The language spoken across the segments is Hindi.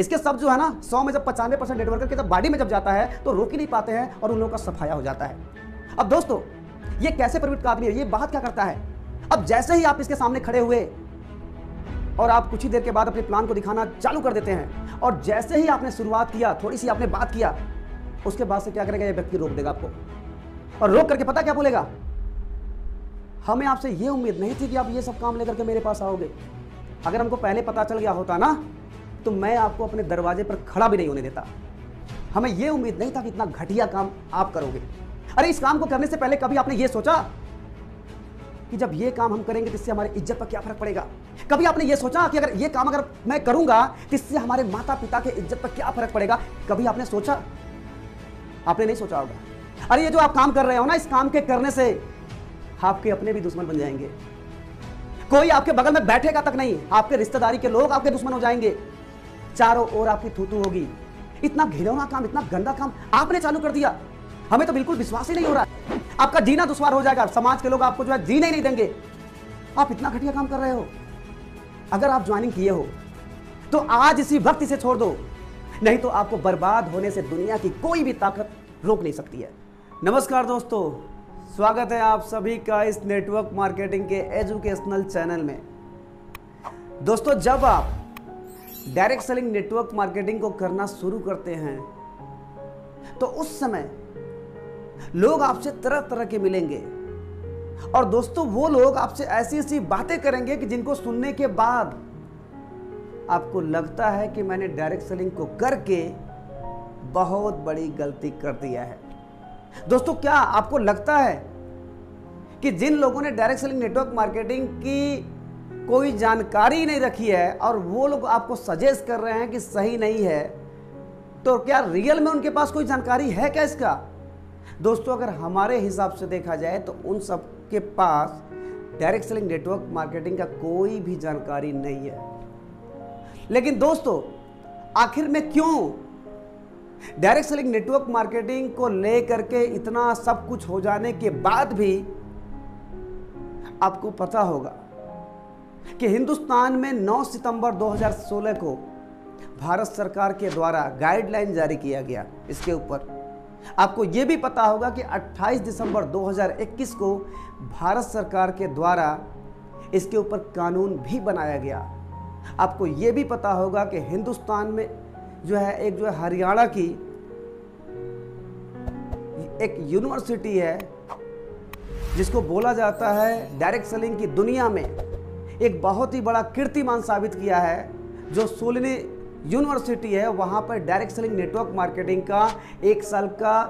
इसके शब्द जो है ना 100 में जब 95% नेटवर्कर के जब बॉडी में जब जाता है तो रोक ही नहीं पाते हैं और उन लोगों का सफाया हो जाता है। अब दोस्तों ये कैसे प्रवृत्त का आदमी है, ये बात क्या करता है। अब जैसे ही आप इसके सामने खड़े हुए और आप कुछ ही देर के बाद अपने प्लान को दिखाना चालू कर देते हैं और जैसे ही आपने शुरुआत किया, थोड़ी सी आपने बात किया, उसके बाद से क्या करेगा, ये व्यक्ति रोक देगा आपको और रोक करके पता क्या बोलेगा, हमें आपसे ये उम्मीद नहीं थी कि आप ये सब काम लेकर के मेरे पास आओगे। अगर हमको पहले पता चल गया होता ना तो मैं आपको अपने दरवाजे पर खड़ा भी नहीं होने देता। हमें ये उम्मीद नहीं था कि इतना घटिया काम आप करोगे। अरे इस काम को करने से पहले कभी आपने ये सोचा कि जब ये काम हम करेंगे तो इससे हमारी इज्जत पर क्या फर्क पड़ेगा? कभी आपने ये सोचा कि अगर ये काम अगर मैं करूंगा तो इससे हमारे माता पिता के इज्जत पर क्या फर्क पड़ेगा? कभी आपने सोचा? आपने नहीं सोचा होगा। अरे ये जो आप काम कर रहे हो ना, इस काम के करने से आपके अपने भी दुश्मन बन जाएंगे। कोई आपके बगल में बैठेगा तक नहीं, आपके रिश्तेदारी के लोग आपके दुश्मन हो जाएंगे। चारों ओर आपकी थूथू होगी। इतना घिनौना काम, इतना गंदा काम आपने चालू कर दिया। हमें तो बिल्कुल विश्वास ही नहीं हो रहा है। आपका जीना दुश्वार हो जाएगा, समाज के लोग आपको जो है जीने ही नहीं देंगे। आप इतना घटिया काम कर रहे हो। अगर आप ज्वाइनिंग किए हो तो आज इसी वक्त इसे छोड़ दो, नहीं तो आपको बर्बाद होने से दुनिया की कोई भी ताकत रोक नहीं सकती है। नमस्कार दोस्तों, स्वागत है आप सभी का इस नेटवर्क मार्केटिंग के एजुकेशनल चैनल में। दोस्तों जब आप डायरेक्ट सेलिंग नेटवर्क मार्केटिंग को करना शुरू करते हैं तो उस समय लोग आपसे तरह तरह के मिलेंगे और दोस्तों वो लोग आपसे ऐसी ऐसी बातें करेंगे कि जिनको सुनने के बाद आपको लगता है कि मैंने डायरेक्ट सेलिंग को करके बहुत बड़ी गलती कर दिया है। दोस्तों क्या आपको लगता है कि जिन लोगों ने डायरेक्ट सेलिंग नेटवर्क मार्केटिंग की कोई जानकारी नहीं रखी है और वो लोग आपको सजेस्ट कर रहे हैं कि सही नहीं है, तो क्या रियल में उनके पास कोई जानकारी है क्या इसका? दोस्तों अगर हमारे हिसाब से देखा जाए तो उन सब के पास डायरेक्ट सेलिंग नेटवर्क मार्केटिंग का कोई भी जानकारी नहीं है। लेकिन दोस्तों आखिर में क्यों डायरेक्ट सेलिंग नेटवर्क मार्केटिंग को लेकर के इतना सब कुछ हो जाने के बाद भी आपको पता होगा कि हिंदुस्तान में 9 सितंबर 2016 को भारत सरकार के द्वारा गाइडलाइन जारी किया गया इसके ऊपर। आपको यह भी पता होगा कि 28 दिसंबर 2021 को भारत सरकार के द्वारा इसके ऊपर कानून भी बनाया गया। आपको यह भी पता होगा कि हिंदुस्तान में जो है एक हरियाणा की एक यूनिवर्सिटी है जिसको बोला जाता है डायरेक्ट सेलिंग की दुनिया में एक बहुत ही बड़ा कीर्तिमान साबित किया है। जो सोलिनी यूनिवर्सिटी है वहाँ पर डायरेक्ट सेलिंग नेटवर्क मार्केटिंग का 1 साल का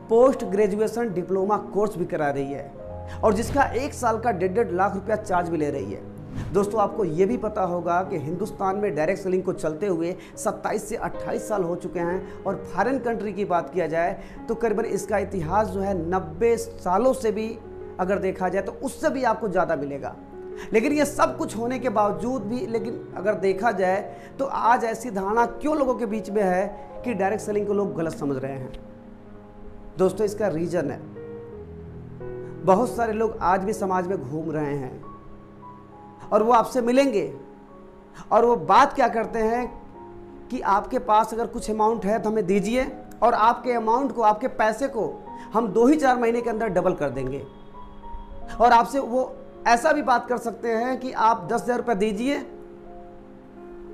पोस्ट ग्रेजुएशन डिप्लोमा कोर्स भी करा रही है और जिसका 1 साल का 1.5 लाख रुपया चार्ज भी ले रही है। दोस्तों आपको ये भी पता होगा कि हिंदुस्तान में डायरेक्ट सेलिंग को चलते हुए 27 से 28 साल हो चुके हैं और फॉरेन कंट्री की बात किया जाए तो करीबन इसका इतिहास जो है 90 सालों से भी अगर देखा जाए तो उससे भी आपको ज़्यादा मिलेगा। लेकिन ये सब कुछ होने के बावजूद भी लेकिन अगर देखा जाए तो आज ऐसी धारणा क्यों लोगों के बीच में है कि डायरेक्ट सेलिंग को लोग गलत समझ रहे हैं? दोस्तों इसका रीज़न है, बहुत सारे लोग आज भी समाज में घूम रहे हैं और वो आपसे मिलेंगे और वो बात क्या करते हैं कि आपके पास अगर कुछ अमाउंट है तो हमें दीजिए और आपके अमाउंट को, आपके पैसे को हम 2 ही 4 महीने के अंदर डबल कर देंगे। और आपसे वो ऐसा भी बात कर सकते हैं कि आप 10,000 रुपये दीजिए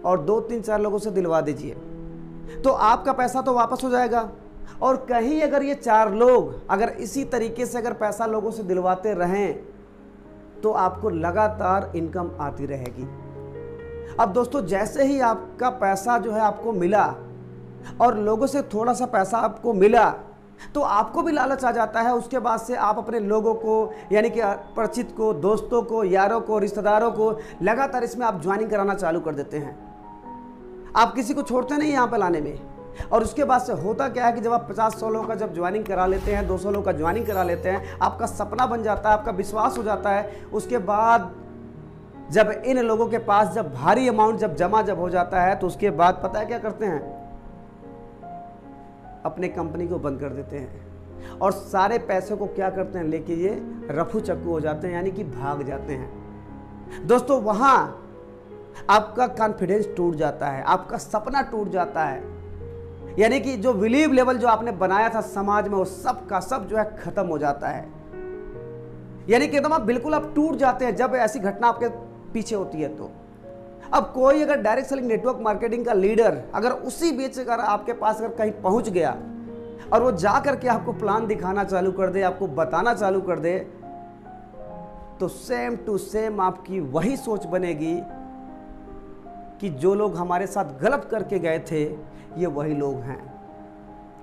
और 2-3-4 लोगों से दिलवा दीजिए तो आपका पैसा तो वापस हो जाएगा। और कहीं अगर ये 4 लोग अगर इसी तरीके से अगर पैसा लोगों से दिलवाते रहें तो आपको लगातार इनकम आती रहेगी। अब दोस्तों जैसे ही आपका पैसा जो है आपको मिला और लोगों से थोड़ा सा पैसा आपको मिला तो आपको भी लालच आ जाता है। उसके बाद से आप अपने लोगों को यानी कि परिचित को, दोस्तों को, यारों को, रिश्तेदारों को लगातार इसमें आप ज्वाइनिंग कराना चालू कर देते हैं। आप किसी को छोड़ते नहीं यहाँ पर लाने में। और उसके बाद से होता क्या है कि जब आप 50-100 लोगों का जब ज्वाइनिंग करा लेते हैं, 200 लोगों का ज्वाइनिंग करा लेते हैं, आपका सपना बन जाता है, आपका विश्वास हो जाता है। उसके बाद जब इन लोगों के पास जब भारी अमाउंट जब जमा जब हो जाता है तो उसके बाद पता है क्या करते हैं, अपने कंपनी को बंद कर देते हैं और सारे पैसे को क्या करते हैं, लेके ये रफू चक्कू हो जाते हैं यानी कि भाग जाते हैं। दोस्तों वहाँ आपका कॉन्फिडेंस टूट जाता है, आपका सपना टूट जाता है। यानी कि जो बिलीव लेवल जो आपने बनाया था समाज में, वो सब का सब जो है खत्म हो जाता है। यानी कि एकदम आप बिल्कुल आप टूट जाते हैं जब ऐसी घटना आपके पीछे होती है। तो अब कोई अगर डायरेक्ट सेलिंग नेटवर्क मार्केटिंग का लीडर अगर उसी बीच अगर आपके पास अगर कहीं पहुंच गया और वो जा करके आपको प्लान दिखाना चालू कर दे, आपको बताना चालू कर दे, तो सेम टू सेम आपकी वही सोच बनेगी कि जो लोग हमारे साथ गलत करके गए थे ये वही लोग हैं,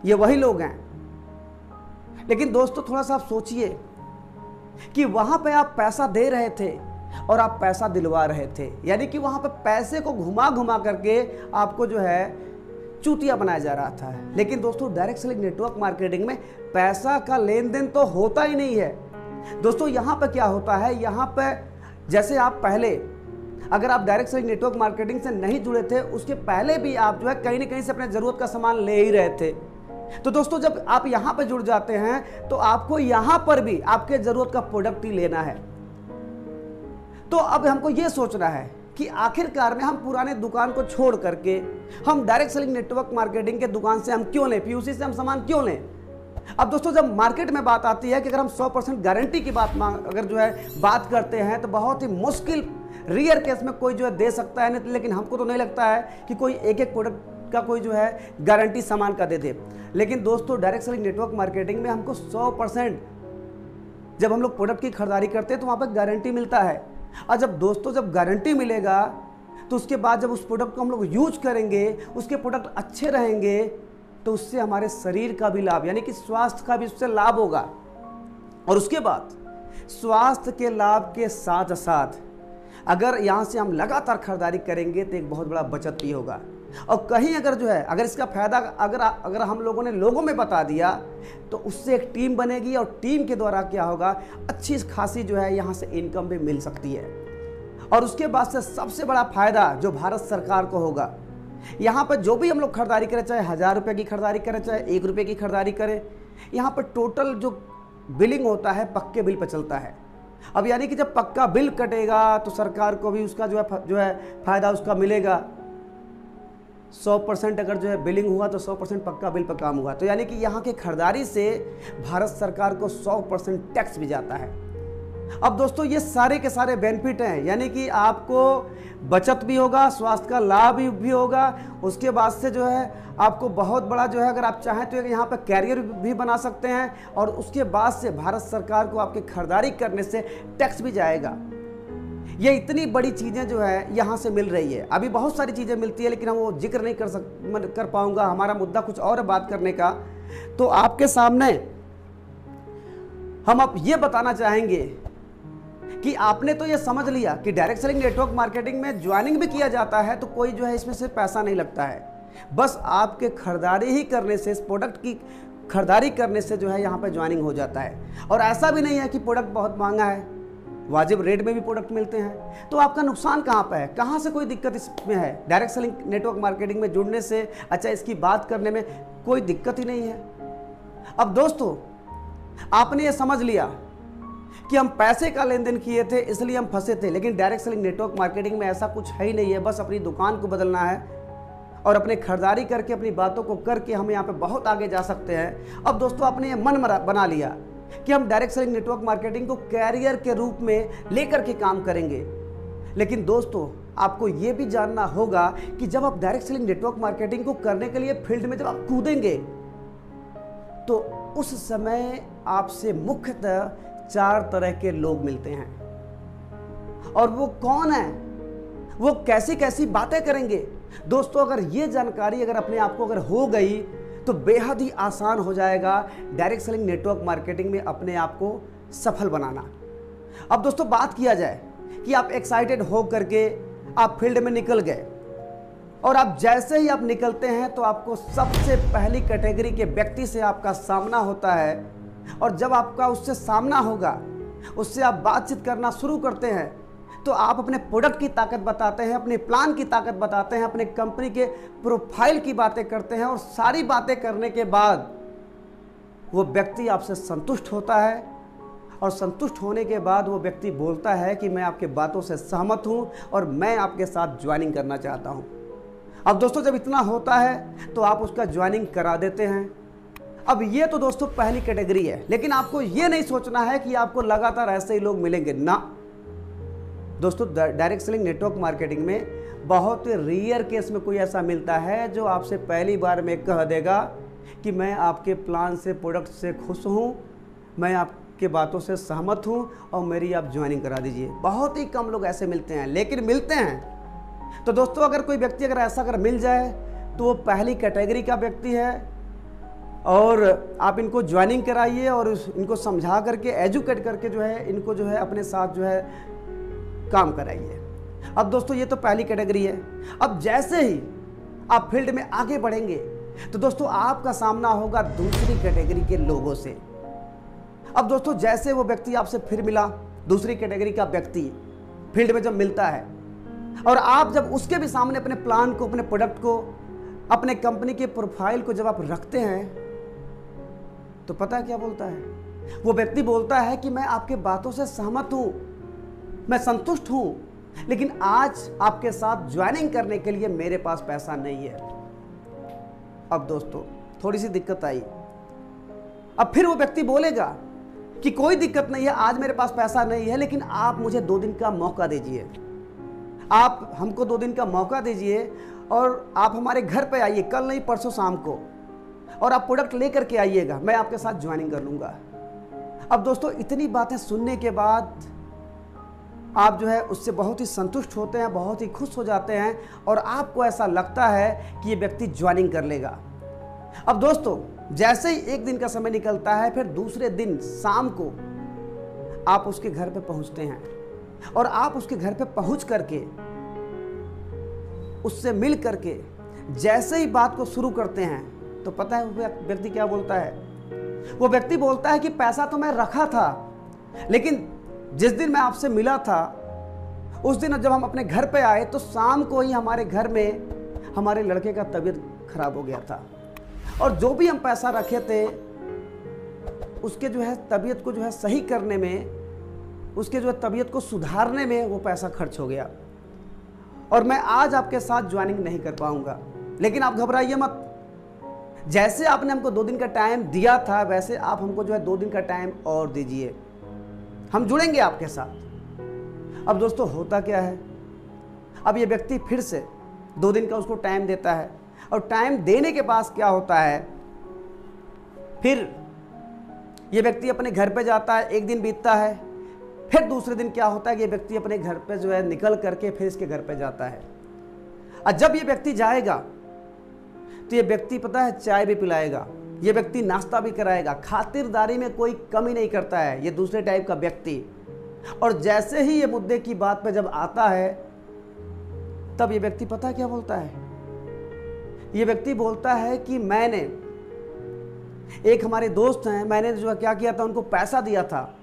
ये वही लोग हैं। लेकिन दोस्तों थोड़ा सा आप सोचिए कि वहां पे आप पैसा दे रहे थे और आप पैसा दिलवा रहे थे, यानी कि वहां पे पैसे को घुमा घुमा करके आपको जो है चूतिया बनाया जा रहा था। लेकिन दोस्तों डायरेक्ट सेलिंग नेटवर्क मार्केटिंग में पैसा का लेन देन तो होता ही नहीं है। दोस्तों यहां पे क्या होता है, यहां पे जैसे आप पहले अगर आप डायरेक्ट सेलिंग नेटवर्क मार्केटिंग से नहीं जुड़े थे, उसके पहले भी आप जो है कहीं ना कहीं से अपने जरूरत का सामान ले ही रहे थे। तो दोस्तों जब आप यहां पर जुड़ जाते हैं तो आपको यहां पर भी आपके जरूरत का प्रोडक्ट ही लेना है। तो अब हमको यह सोचना है कि आखिरकार में हम पुराने दुकान को छोड़ करके हम डायरेक्ट सेलिंग नेटवर्क मार्केटिंग के दुकान से हम क्यों लें, पीयूसी से हम सामान क्यों लें। अब दोस्तों जब मार्केट में बात आती है कि अगर हम 100% गारंटी की बात अगर जो है बात करते हैं तो बहुत ही मुश्किल रेयर केस में कोई जो है दे सकता है, नहीं, लेकिन हमको तो नहीं लगता है कि कोई एक एक प्रोडक्ट का कोई जो है गारंटी सामान का दे दे। लेकिन दोस्तों डायरेक्ट सेलिंग नेटवर्क मार्केटिंग में हमको 100% जब हम लोग प्रोडक्ट की खरीदारी करते हैं तो वहाँ पर गारंटी मिलता है। और जब दोस्तों जब गारंटी मिलेगा तो उसके बाद जब उस प्रोडक्ट को हम लोग यूज करेंगे, उसके प्रोडक्ट अच्छे रहेंगे, तो उससे हमारे शरीर का भी लाभ यानी कि स्वास्थ्य का भी उससे लाभ होगा। और उसके बाद स्वास्थ्य के लाभ के साथ साथ अगर यहाँ से हम लगातार खरीदारी करेंगे तो एक बहुत बड़ा बचत भी होगा। और कहीं अगर जो है अगर इसका फायदा अगर हम लोगों ने लोगों में बता दिया तो उससे एक टीम बनेगी और टीम के द्वारा क्या होगा, अच्छी खासी जो है यहाँ से इनकम भी मिल सकती है। और उसके बाद से सबसे बड़ा फायदा जो भारत सरकार को होगा, यहाँ पर जो भी हम लोग खरीदारी करें, चाहे 1000 रुपये की खरीदारी करें चाहे 1 रुपये की खरीदारी करें, यहाँ पर टोटल जो बिलिंग होता है पक्के बिल पर चलता है। अब यानी कि जब पक्का बिल कटेगा तो सरकार को भी उसका जो है फायदा उसका मिलेगा। 100% अगर जो है बिलिंग हुआ तो 100% पक्का बिल पर काम हुआ। तो यानी कि यहाँ के खरीदारी से भारत सरकार को 100% टैक्स भी जाता है। अब दोस्तों ये सारे के सारे बेनिफिट हैं, यानी कि आपको बचत भी होगा, स्वास्थ्य का लाभ भी होगा। उसके बाद से जो है आपको बहुत बड़ा जो है अगर आप चाहें तो यहाँ पर कैरियर भी बना सकते हैं। और उसके बाद से भारत सरकार को आपके खरीदारी करने से टैक्स भी जाएगा। ये इतनी बड़ी चीज़ें जो है यहाँ से मिल रही है। अभी बहुत सारी चीज़ें मिलती है लेकिन हम वो जिक्र नहीं कर पाऊँगा, हमारा मुद्दा कुछ और है बात करने का। तो आपके सामने हम अब ये बताना चाहेंगे कि आपने तो ये समझ लिया कि डायरेक्ट सेलिंग नेटवर्क मार्केटिंग में ज्वाइनिंग भी किया जाता है तो कोई जो है इसमें से पैसा नहीं लगता है। बस आपके खरीदारी ही करने से, इस प्रोडक्ट की खरीदारी करने से जो है यहाँ पर ज्वाइनिंग हो जाता है। और ऐसा भी नहीं है कि प्रोडक्ट बहुत महंगा है, वाजिब रेट में भी प्रोडक्ट मिलते हैं। तो आपका नुकसान कहाँ पर है, कहाँ से कोई दिक्कत इसमें है? डायरेक्ट सेलिंग नेटवर्क मार्केटिंग में जुड़ने से, अच्छा इसकी बात करने में कोई दिक्कत ही नहीं है। अब दोस्तों आपने ये समझ लिया कि हम पैसे का लेन देन किए थे इसलिए हम फंसे थे, लेकिन डायरेक्ट सेलिंग नेटवर्क मार्केटिंग में ऐसा कुछ है ही नहीं है। बस अपनी दुकान को बदलना है और अपने खरीदारी करके अपनी बातों को करके हम यहाँ पे बहुत आगे जा सकते हैं। अब दोस्तों आपने ये मन बना लिया कि हम डायरेक्ट सेलिंग नेटवर्क मार्केटिंग को कैरियर के रूप में लेकर के काम करेंगे। लेकिन दोस्तों आपको ये भी जानना होगा कि जब आप डायरेक्ट सेलिंग नेटवर्क मार्केटिंग को करने के लिए फील्ड में जब आप कूदेंगे तो उस समय आपसे मुख्यतः 4 तरह के लोग मिलते हैं। और वो कौन है, वो कैसी कैसी बातें करेंगे। दोस्तों अगर ये जानकारी अगर अपने आप को अगर हो गई तो बेहद ही आसान हो जाएगा डायरेक्ट सेलिंग नेटवर्क मार्केटिंग में अपने आप को सफल बनाना। अब दोस्तों बात किया जाए कि आप एक्साइटेड हो करके आप फील्ड में निकल गए और आप जैसे ही आप निकलते हैं तो आपको सबसे पहली कैटेगरी के व्यक्ति से आपका सामना होता है। और जब आपका उससे सामना होगा, उससे आप बातचीत करना शुरू करते हैं तो आप अपने प्रोडक्ट की ताकत बताते हैं, अपने प्लान की ताकत बताते हैं, अपने कंपनी के प्रोफाइल की बातें करते हैं। और सारी बातें करने के बाद वो व्यक्ति आपसे संतुष्ट होता है और संतुष्ट होने के बाद वो व्यक्ति बोलता है कि मैं आपके बातों से सहमत हूँ और मैं आपके साथ ज्वाइनिंग करना चाहता हूँ। अब दोस्तों जब इतना होता है तो आप उसका ज्वाइनिंग करा देते हैं। अब ये तो दोस्तों पहली कैटेगरी है, लेकिन आपको ये नहीं सोचना है कि आपको लगातार ऐसे ही लोग मिलेंगे ना। दोस्तों डायरेक्ट सेलिंग नेटवर्क मार्केटिंग में बहुत रेयर केस में कोई ऐसा मिलता है जो आपसे पहली बार में कह देगा कि मैं आपके प्लान से, प्रोडक्ट से खुश हूँ, मैं आपके बातों से सहमत हूँ और मेरी आप ज्वाइनिंग करा दीजिए। बहुत ही कम लोग ऐसे मिलते हैं, लेकिन मिलते हैं। तो दोस्तों अगर कोई व्यक्ति अगर ऐसा अगर मिल जाए तो वो पहली कैटेगरी का व्यक्ति है और आप इनको ज्वाइनिंग कराइए और इनको समझा करके, एजुकेट करके जो है इनको जो है अपने साथ जो है काम कराइए। अब दोस्तों ये तो पहली कैटेगरी है। अब जैसे ही आप फील्ड में आगे बढ़ेंगे तो दोस्तों आपका सामना होगा दूसरी कैटेगरी के लोगों से। अब दोस्तों जैसे वो व्यक्ति आपसे फिर मिला, दूसरी कैटेगरी का व्यक्ति फील्ड में जब मिलता है और आप जब उसके भी सामने अपने प्लान को, अपने प्रोडक्ट को, अपने कंपनी के प्रोफाइल को जब आप रखते हैं तो पता क्या बोलता है? वो व्यक्ति बोलता है कि मैं आपके बातों से सहमत हूं, मैं संतुष्ट हूं, लेकिन आज आपके साथ ज्वाइनिंग करने के लिए मेरे पास पैसा नहीं है। अब दोस्तों थोड़ी सी दिक्कत आई। अब फिर वो व्यक्ति बोलेगा कि कोई दिक्कत नहीं है, आज मेरे पास पैसा नहीं है, लेकिन आप मुझे 2 दिन का मौका दीजिए, आप हमको 2 दिन का मौका दीजिए और आप हमारे घर पे आइए, कल नहीं परसों शाम को, और आप प्रोडक्ट लेकर के आइएगा, मैं आपके साथ ज्वाइनिंग कर लूँगा। अब दोस्तों इतनी बातें सुनने के बाद आप जो है उससे बहुत ही संतुष्ट होते हैं, बहुत ही खुश हो जाते हैं और आपको ऐसा लगता है कि ये व्यक्ति ज्वाइनिंग कर लेगा। अब दोस्तों जैसे ही 1 दिन का समय निकलता है, फिर दूसरे दिन शाम को आप उसके घर पे पहुंचते हैं और आप उसके घर पे पहुंच करके उससे मिल करके जैसे ही बात को शुरू करते हैं तो पता है वो व्यक्ति क्या बोलता है? वो व्यक्ति बोलता है कि पैसा तो मैं रखा था, लेकिन जिस दिन मैं आपसे मिला था उस दिन जब हम अपने घर पे आए तो शाम को ही हमारे घर में हमारे लड़के का तबीयत खराब हो गया था और जो भी हम पैसा रखे थे उसके जो है तबीयत को जो है सही करने में, उसके जो है तबीयत को सुधारने में वो पैसा खर्च हो गया और मैं आज आपके साथ ज्वाइनिंग नहीं कर पाऊंगा। लेकिन आप घबराइए मत, जैसे आपने हमको 2 दिन का टाइम दिया था वैसे आप हमको जो है 2 दिन का टाइम और दीजिए, हम जुड़ेंगे आपके साथ। अब दोस्तों होता क्या है, अब ये व्यक्ति फिर से 2 दिन का उसको टाइम देता है और टाइम देने के बाद क्या होता है, फिर ये व्यक्ति अपने घर पे जाता है, 1 दिन बीतता है, फिर दूसरे दिन क्या होता है कि ये व्यक्ति अपने घर पे जो है निकल करके फिर इसके घर पे जाता है। और जब ये व्यक्ति जाएगा तो ये व्यक्ति पता है चाय भी पिलाएगा, ये व्यक्ति नाश्ता भी कराएगा, खातिरदारी में कोई कमी नहीं करता है ये दूसरे टाइप का व्यक्ति। और जैसे ही ये मुद्दे की बात पे जब आता है तब ये व्यक्ति पता क्या बोलता है? ये व्यक्ति बोलता है कि मैंने, एक हमारे दोस्त हैं, मैंने जो है क्या किया था, उनको पैसा दिया था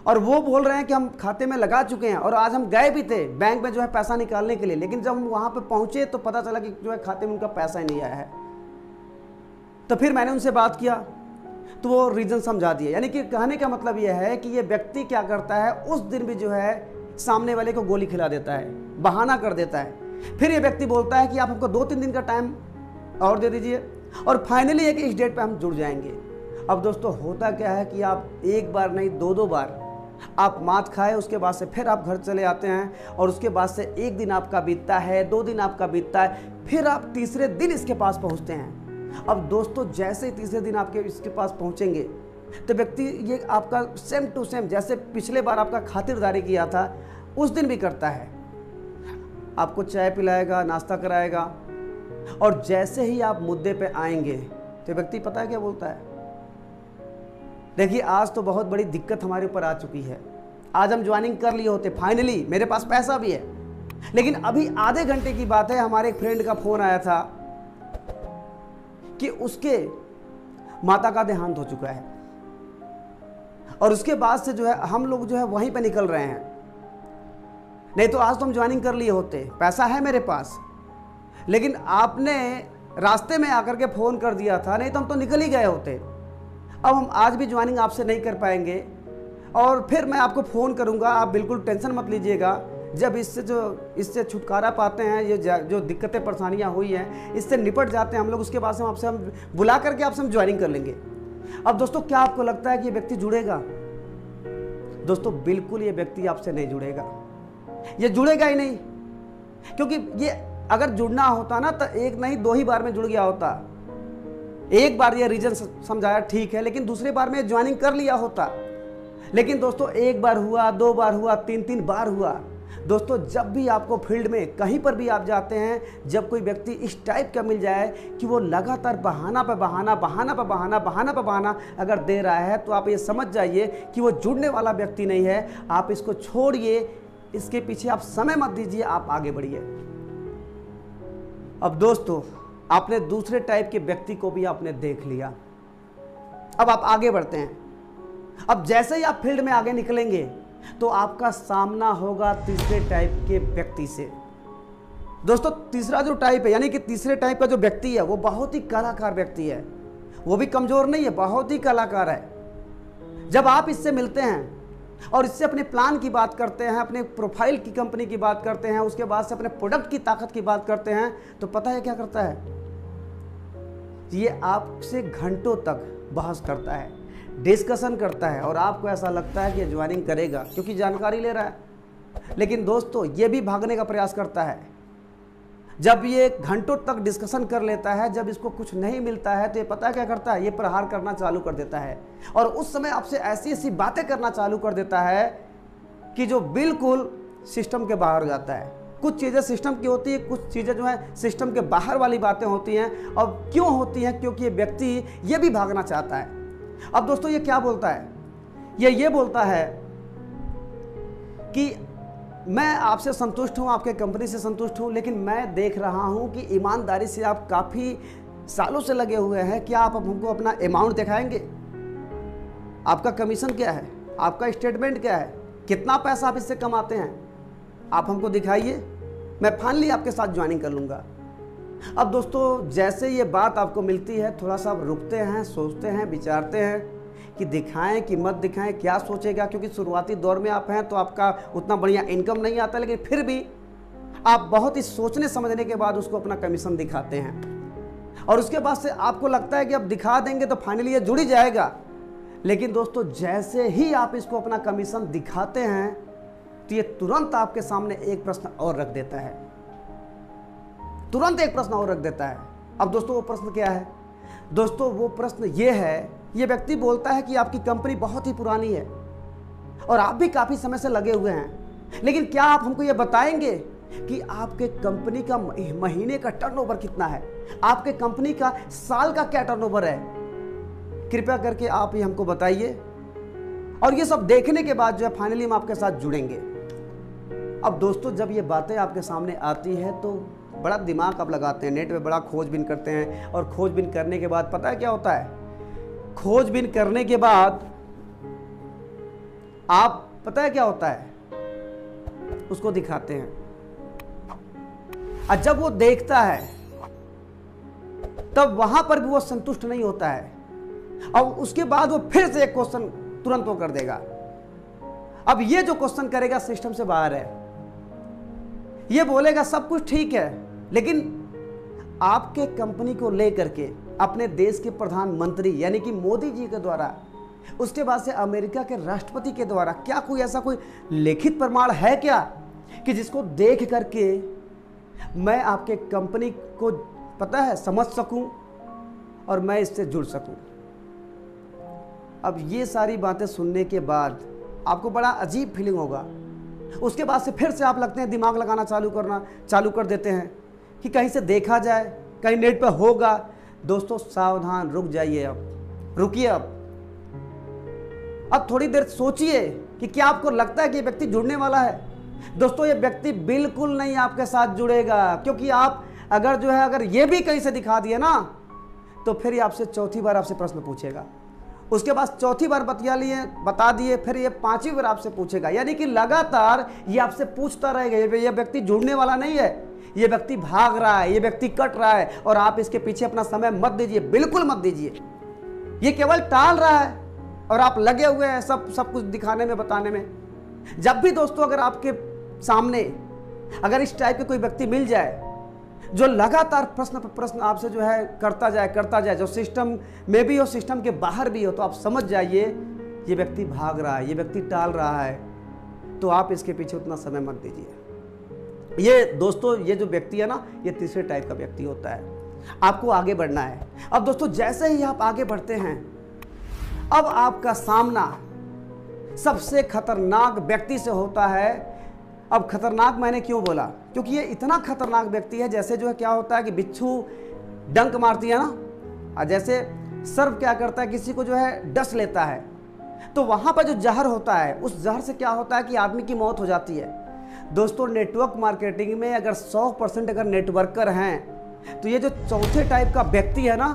और वो बोल रहे हैं कि हम खाते में लगा चुके हैं और आज हम गए भी थे बैंक में जो है पैसा निकालने के लिए, लेकिन जब हम वहाँ पे पहुँचे तो पता चला कि जो है खाते में उनका पैसा ही नहीं आया है। तो फिर मैंने उनसे बात किया तो वो रीज़न समझा दिए। यानी कि कहने का मतलब ये है कि ये व्यक्ति क्या करता है, उस दिन भी जो है सामने वाले को गोली खिला देता है, बहाना कर देता है। फिर ये व्यक्ति बोलता है कि आप हमको 2-3 दिन का टाइम और दे दीजिए और फाइनली एक इस डेट पे हम जुड़ जाएंगे। अब दोस्तों होता क्या है कि आप 1 बार नहीं 2-2 बार आप मात खाए, उसके बाद से फिर आप घर चले आते हैं और उसके बाद से 1 दिन आपका बीतता है, 2 दिन आपका बीतता है, फिर आप तीसरे दिन इसके पास पहुंचते हैं। अब दोस्तों जैसे ही तीसरे दिन आपके इसके पास पहुंचेंगे तो व्यक्ति ये आपका सेम टू सेम जैसे पिछले बार आपका खातिरदारी किया था उस दिन भी करता है, आपको चाय पिलाएगा, नाश्ता कराएगा और जैसे ही आप मुद्दे पे आएंगे तो व्यक्ति पता है क्या बोलता है? देखिए आज तो बहुत बड़ी दिक्कत हमारे ऊपर आ चुकी है, आज हम ज्वाइनिंग कर लिए होते, फाइनली मेरे पास पैसा भी है, लेकिन अभी आधे घंटे की बात है हमारे एक फ्रेंड का फ़ोन आया था कि उसके माता का देहांत हो चुका है और उसके बाद से जो है हम लोग जो है वहीं पे निकल रहे हैं। नहीं तो आज तो हम ज्वाइनिंग कर लिए होते, पैसा है मेरे पास, लेकिन आपने रास्ते में आकर के फ़ोन कर दिया था, नहीं तो हम तो निकल ही गए होते। अब हम आज भी ज्वाइनिंग आपसे नहीं कर पाएंगे और फिर मैं आपको फ़ोन करूंगा, आप बिल्कुल टेंशन मत लीजिएगा। जब इससे छुटकारा पाते हैं, ये जो दिक्कतें परेशानियां हुई हैं इससे निपट जाते हैं हम लोग, उसके बाद से हम बुला करके आपसे हम ज्वाइनिंग कर लेंगे। अब दोस्तों क्या आपको लगता है कि ये व्यक्ति जुड़ेगा? दोस्तों बिल्कुल ये व्यक्ति आपसे नहीं जुड़ेगा, ये जुड़ेगा ही नहीं। क्योंकि ये अगर जुड़ना होता ना तो एक नहीं 2 ही बार में जुड़ गया होता। एक बार ये रीजन समझाया ठीक है, लेकिन दूसरे बार में ज्वाइनिंग कर लिया होता। लेकिन दोस्तों 1 बार हुआ, 2 बार हुआ, 3 बार हुआ। दोस्तों जब भी आपको फील्ड में कहीं पर भी आप जाते हैं, जब कोई व्यक्ति इस टाइप का मिल जाए कि वो लगातार बहाना पे बहाना, बहाना पे बहाना, बहाना पे बहाना अगर दे रहा है, तो आप ये समझ जाइए कि वो जुड़ने वाला व्यक्ति नहीं है। आप इसको छोड़िए, इसके पीछे आप समय मत दीजिए, आप आगे बढ़िए। अब दोस्तों आपने दूसरे टाइप के व्यक्ति को भी आपने देख लिया, अब आप आगे बढ़ते हैं। अब जैसे ही आप फील्ड में आगे निकलेंगे तो आपका सामना होगा तीसरे टाइप के व्यक्ति से। दोस्तों तीसरा जो टाइप है, यानी कि तीसरे टाइप का जो व्यक्ति है, वो बहुत ही कलाकार व्यक्ति है। वो भी कमजोर नहीं है, बहुत ही कलाकार है। जब आप इससे मिलते हैं और इससे अपने प्लान की बात करते हैं, अपने प्रोफाइल की कंपनी की बात करते हैं, उसके बाद से अपने प्रोडक्ट की ताकत की बात करते हैं, तो पता है क्या करता है? ये आपसे घंटों तक बहस करता है, डिस्कशन करता है, और आपको ऐसा लगता है कि ये ज्वाइनिंग करेगा क्योंकि जानकारी ले रहा है। लेकिन दोस्तों ये भी भागने का प्रयास करता है। जब ये घंटों तक डिस्कशन कर लेता है, जब इसको कुछ नहीं मिलता है, तो ये पता क्या करता है? ये प्रहार करना चालू कर देता है, और उस समय आपसे ऐसी ऐसी बातें करना चालू कर देता है कि जो बिल्कुल सिस्टम के बाहर हो जाता है। कुछ चीज़ें सिस्टम की होती है, कुछ चीज़ें जो है सिस्टम के बाहर वाली बातें होती हैं। और क्यों होती हैं? क्योंकि ये व्यक्ति ये भी भागना चाहता है। अब दोस्तों ये क्या बोलता है? ये बोलता है कि मैं आपसे संतुष्ट हूं, आपके कंपनी से संतुष्ट हूं, लेकिन मैं देख रहा हूं कि ईमानदारी से आप काफ़ी सालों से लगे हुए हैं। क्या आप हमको अपना अमाउंट दिखाएंगे? आपका कमीशन क्या है? आपका स्टेटमेंट क्या है? कितना पैसा आप इससे कमाते हैं? आप हमको दिखाइए, मैं फाइनली आपके साथ ज्वाइनिंग कर लूँगा। अब दोस्तों जैसे ये बात आपको मिलती है, थोड़ा सा आप रुकते हैं, सोचते हैं, विचारते हैं कि दिखाएं कि मत दिखाएं, क्या सोचेगा। क्योंकि शुरुआती दौर में आप हैं तो आपका उतना बढ़िया इनकम नहीं आता, लेकिन फिर भी आप बहुत ही सोचने समझने के बाद उसको अपना कमीशन दिखाते हैं। और उसके बाद से आपको लगता है कि अब दिखा देंगे तो फाइनली ये जुड़ ही जाएगा। लेकिन दोस्तों जैसे ही आप इसको अपना कमीशन दिखाते हैं, तो ये तुरंत आपके सामने एक प्रश्न और रख देता है, तुरंत एक प्रश्न और रख देता है। अब दोस्तों वो प्रश्न क्या है? दोस्तों वो प्रश्न ये है, ये व्यक्ति बोलता है कि आपकी कंपनी बहुत ही पुरानी है और आप भी काफ़ी समय से लगे हुए हैं, लेकिन क्या आप हमको ये बताएंगे कि आपके कंपनी का महीने का टर्नओवर कितना है? आपके कंपनी का साल का क्या टर्नओवर है? कृपया करके आप ये हमको बताइए। और ये सब देखने के बाद जो है फाइनली हम आपके साथ जुड़ेंगे। अब दोस्तों जब ये बातें आपके सामने आती है तो बड़ा दिमाग आप लगाते हैं, नेट पे बड़ा खोजबीन करते हैं, और खोजबीन करने के बाद पता है क्या होता है? खोजबीन करने के बाद आप पता है क्या होता है? उसको दिखाते हैं, और जब वो देखता है तब वहां पर भी वो संतुष्ट नहीं होता है, और उसके बाद वो फिर से एक क्वेश्चन तुरंत वो कर देगा। अब ये जो क्वेश्चन करेगा सिस्टम से बाहर है। ये बोलेगा सब कुछ ठीक है, लेकिन आपके कंपनी को लेकर के अपने देश के प्रधानमंत्री यानी कि मोदी जी के द्वारा, उसके बाद से अमेरिका के राष्ट्रपति के द्वारा क्या कोई ऐसा कोई लिखित प्रमाण है क्या कि जिसको देख करके मैं आपके कंपनी को पता है समझ सकूं और मैं इससे जुड़ सकूं? अब ये सारी बातें सुनने के बाद आपको बड़ा अजीब फीलिंग होगा। उसके बाद से फिर से आप लगते हैं दिमाग लगाना चालू कर देते हैं कि कहीं से देखा जाए, कहीं नेट पे होगा। दोस्तों सावधान, रुक जाइए, अब रुकिए। अब थोड़ी देर सोचिए कि क्या आपको लगता है कि ये व्यक्ति जुड़ने वाला है? दोस्तों ये व्यक्ति बिल्कुल नहीं आपके साथ जुड़ेगा, क्योंकि आप अगर ये भी कहीं से दिखा दिए ना, तो फिर ये आपसे चौथी बार आपसे प्रश्न पूछेगा। उसके बाद चौथी बार बता दिए, फिर ये 5वीं बार आपसे पूछेगा। यानी कि लगातार ये आपसे पूछता रहेगा। ये व्यक्ति जुड़ने वाला नहीं है, ये व्यक्ति भाग रहा है, ये व्यक्ति कट रहा है, और आप इसके पीछे अपना समय मत दीजिए, बिल्कुल मत दीजिए। ये केवल टाल रहा है, और आप लगे हुए हैं सब कुछ दिखाने में, बताने में। जब भी दोस्तों अगर आपके सामने अगर इस टाइप के कोई व्यक्ति मिल जाए जो लगातार प्रश्न पर प्रश्न आपसे जो है करता जाए, जो सिस्टम में भी हो, सिस्टम के बाहर भी हो, तो आप समझ जाइए ये व्यक्ति भाग रहा है, ये व्यक्ति टाल रहा है, तो आप इसके पीछे उतना समय मत दीजिए। ये दोस्तों, ये जो व्यक्ति है ना, ये तीसरे टाइप का व्यक्ति होता है। आपको आगे बढ़ना है। अब दोस्तों, जैसे ही आप आगे बढ़ते हैं, अब आपका सामना सबसे खतरनाक व्यक्ति से होता है। अब खतरनाक मैंने क्यों बोला? क्योंकि ये इतना खतरनाक व्यक्ति है, जैसे जो है क्या होता है कि बिच्छू डंक मारती है ना, और जैसे सर्प क्या करता है, किसी को जो है डस लेता है, तो वहां पर जो जहर होता है, उस जहर से क्या होता है कि आदमी की मौत हो जाती है। दोस्तों, नेटवर्क मार्केटिंग में अगर 100% अगर नेटवर्कर हैं, तो ये जो चौथे टाइप का व्यक्ति है ना,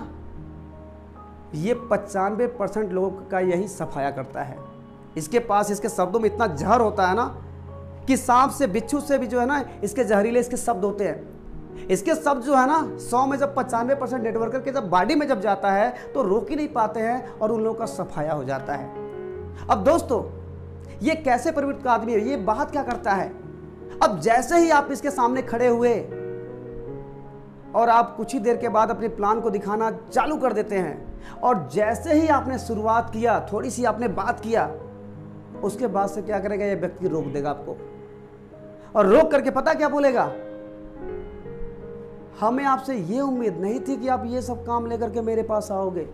ये 95% लोगों का यही सफाया करता है। इसके पास, इसके शब्दों में इतना जहर होता है ना कि सांप से, बिच्छू से भी जो है ना, इसके जहरीले इसके शब्द होते हैं। इसके शब्द जो है ना, 100 में जब 95% नेटवर्कर के जब बॉडी में जब जाता है तो रोक ही नहीं पाते हैं और उन लोगों का सफाया हो जाता है। अब दोस्तों, ये कैसे प्रवृत्ति का आदमी है, ये बात क्या करता है? अब जैसे ही आप इसके सामने खड़े हुए और आप कुछ ही देर के बाद अपने प्लान को दिखाना चालू कर देते हैं, और जैसे ही आपने शुरुआत किया, थोड़ी सी आपने बात किया, उसके बाद से क्या करेगा, ये व्यक्ति रोक देगा आपको। और रोक करके पता क्या बोलेगा? हमें आपसे ये उम्मीद नहीं थी कि आप ये सब काम लेकर के मेरे पास आओगे।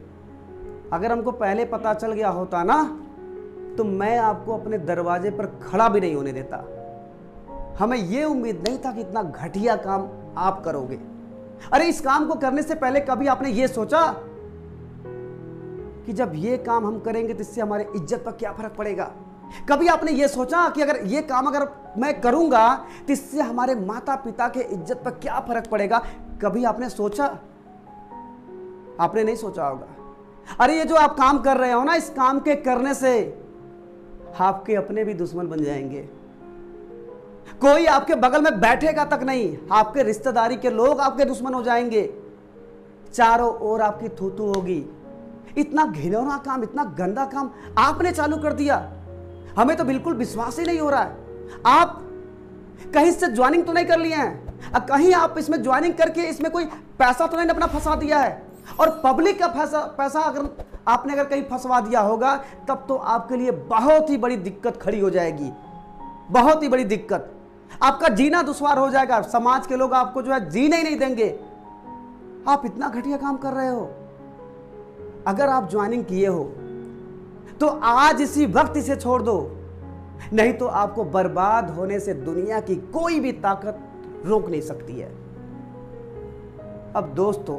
अगर हमको पहले पता चल गया होता ना, तो मैं आपको अपने दरवाजे पर खड़ा भी नहीं होने देता। हमें ये उम्मीद नहीं था कि इतना घटिया काम आप करोगे। अरे, इस काम को करने से पहले कभी आपने ये सोचा कि जब ये काम हम करेंगे तो इससे हमारे इज्जत पर क्या फर्क पड़ेगा? कभी आपने ये सोचा कि अगर ये काम अगर मैं करूंगा तो इससे हमारे माता पिता के इज्जत पर क्या फर्क पड़ेगा? कभी आपने सोचा? आपने नहीं सोचा होगा। अरे, ये जो आप काम कर रहे हो ना, इस काम के करने से आपके अपने भी दुश्मन बन जाएंगे। कोई आपके बगल में बैठेगा तक नहीं, आपके रिश्तेदारी के लोग आपके दुश्मन हो जाएंगे। चारों ओर आपकी थूथू होगी। इतना घिनौना काम, इतना गंदा काम आपने चालू कर दिया। हमें तो बिल्कुल विश्वास ही नहीं हो रहा है। आप कहीं से ज्वाइनिंग तो नहीं कर लिए हैं, कहीं आप इसमें ज्वाइनिंग करके इसमें कोई पैसा तो नहीं अपना फंसा दिया है? और पब्लिक का पैसा अगर आपने अगर कहीं फंसवा दिया होगा, तब तो आपके लिए बहुत ही बड़ी दिक्कत खड़ी हो जाएगी, बहुत ही बड़ी दिक्कत। आपका जीना दुश्वार हो जाएगा। समाज के लोग आपको जो है जीने ही नहीं देंगे। आप इतना घटिया काम कर रहे हो। अगर आप ज्वाइनिंग किए हो तो आज इसी वक्त इसे छोड़ दो, नहीं तो आपको बर्बाद होने से दुनिया की कोई भी ताकत रोक नहीं सकती है। अब दोस्तों,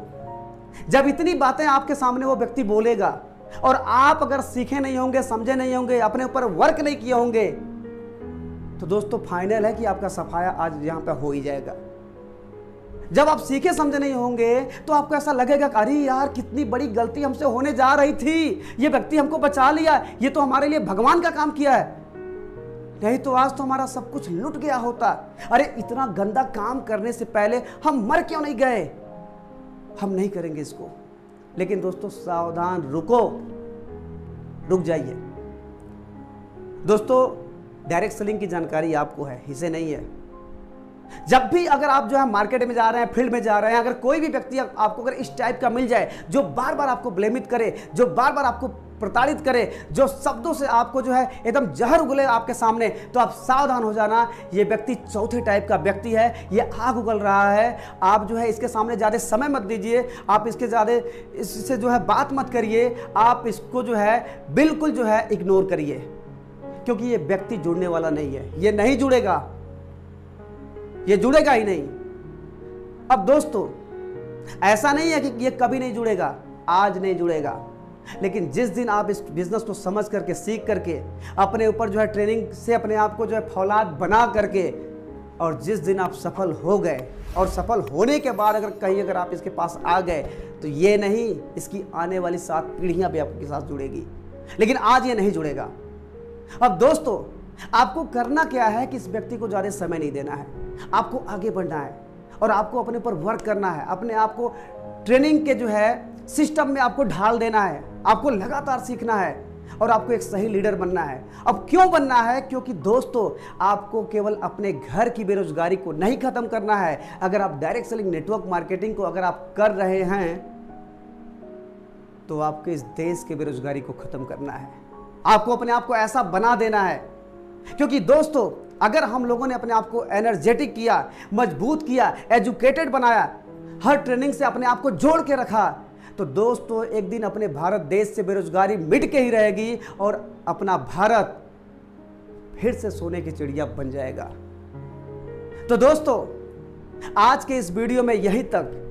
जब इतनी बातें आपके सामने वो व्यक्ति बोलेगा और आप अगर सीखे नहीं होंगे, समझे नहीं होंगे, अपने ऊपर वर्क नहीं किए होंगे, तो दोस्तों फाइनल है कि आपका सफाया आज यहां पे हो ही जाएगा। जब आप सीखे समझे नहीं होंगे तो आपको ऐसा लगेगा कि अरे यार, कितनी बड़ी गलती हमसे होने जा रही थी, ये व्यक्ति हमको बचा लिया, ये तो हमारे लिए भगवान का काम किया है, नहीं तो आज तो हमारा सब कुछ लुट गया होता। अरे, इतना गंदा काम करने से पहले हम मर क्यों नहीं गए? हम नहीं करेंगे इसको। लेकिन दोस्तों सावधान, रुक जाइए। दोस्तों, डायरेक्ट सेलिंग की जानकारी आपको है, इसे नहीं है। जब भी अगर आप जो है मार्केट में जा रहे हैं, फील्ड में जा रहे हैं, अगर कोई भी व्यक्ति आपको अगर इस टाइप का मिल जाए जो बार बार आपको ब्लेमित करे, जो बार बार आपको प्रताड़ित करे, जो शब्दों से आपको जो है एकदम जहर उगले आपके सामने, तो आप सावधान हो जाना। ये व्यक्ति चौथे टाइप का व्यक्ति है, ये आग उगल रहा है। आप जो है इसके सामने ज़्यादा समय मत दीजिए, आप इससे जो है बात मत करिए, आप इसको जो है बिल्कुल जो है इग्नोर करिए, क्योंकि ये व्यक्ति जुड़ने वाला नहीं है। ये नहीं जुड़ेगा, ये जुड़ेगा ही नहीं। अब दोस्तों, ऐसा नहीं है कि ये कभी नहीं जुड़ेगा, आज नहीं जुड़ेगा, लेकिन जिस दिन आप इस बिजनेस को समझ करके, सीख करके, अपने ऊपर जो है ट्रेनिंग से अपने आप को जो है फौलाद बना करके, और जिस दिन आप सफल हो गए, और सफल होने के बाद अगर कहीं अगर आप इसके पास आ गए, तो ये नहीं, इसकी आने वाली 7 पीढ़ियां भी आपके साथ जुड़ेगी, लेकिन आज ये नहीं जुड़ेगा। अब दोस्तों, आपको करना क्या है कि इस व्यक्ति को ज़्यादा समय नहीं देना है, आपको आगे बढ़ना है और आपको अपने ऊपर वर्क करना है, अपने आप को ट्रेनिंग के जो है सिस्टम में आपको ढाल देना है, आपको लगातार सीखना है। और आपको एक सही लीडर बनना है। अब क्यों बनना है? क्योंकि दोस्तों, आपको केवल अपने घर की बेरोजगारी को नहीं खत्म करना है। अगर आप डायरेक्ट सेलिंग नेटवर्क मार्केटिंग को अगर आप कर रहे हैं तो आपके इस देश के बेरोजगारी को खत्म करना है। आपको अपने आप को ऐसा बना देना है, क्योंकि दोस्तों, अगर हम लोगों ने अपने आप को एनर्जेटिक किया, मजबूत किया, एजुकेटेड बनाया, हर ट्रेनिंग से अपने आप को जोड़ के रखा, तो दोस्तों एक दिन अपने भारत देश से बेरोजगारी मिट के ही रहेगी और अपना भारत फिर से सोने की चिड़िया बन जाएगा। तो दोस्तों, आज के इस वीडियो में यही तक,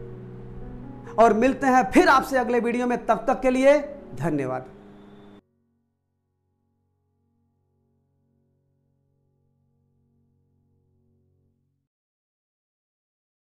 और मिलते हैं फिर आपसे अगले वीडियो में। तब तक के लिए धन्यवाद।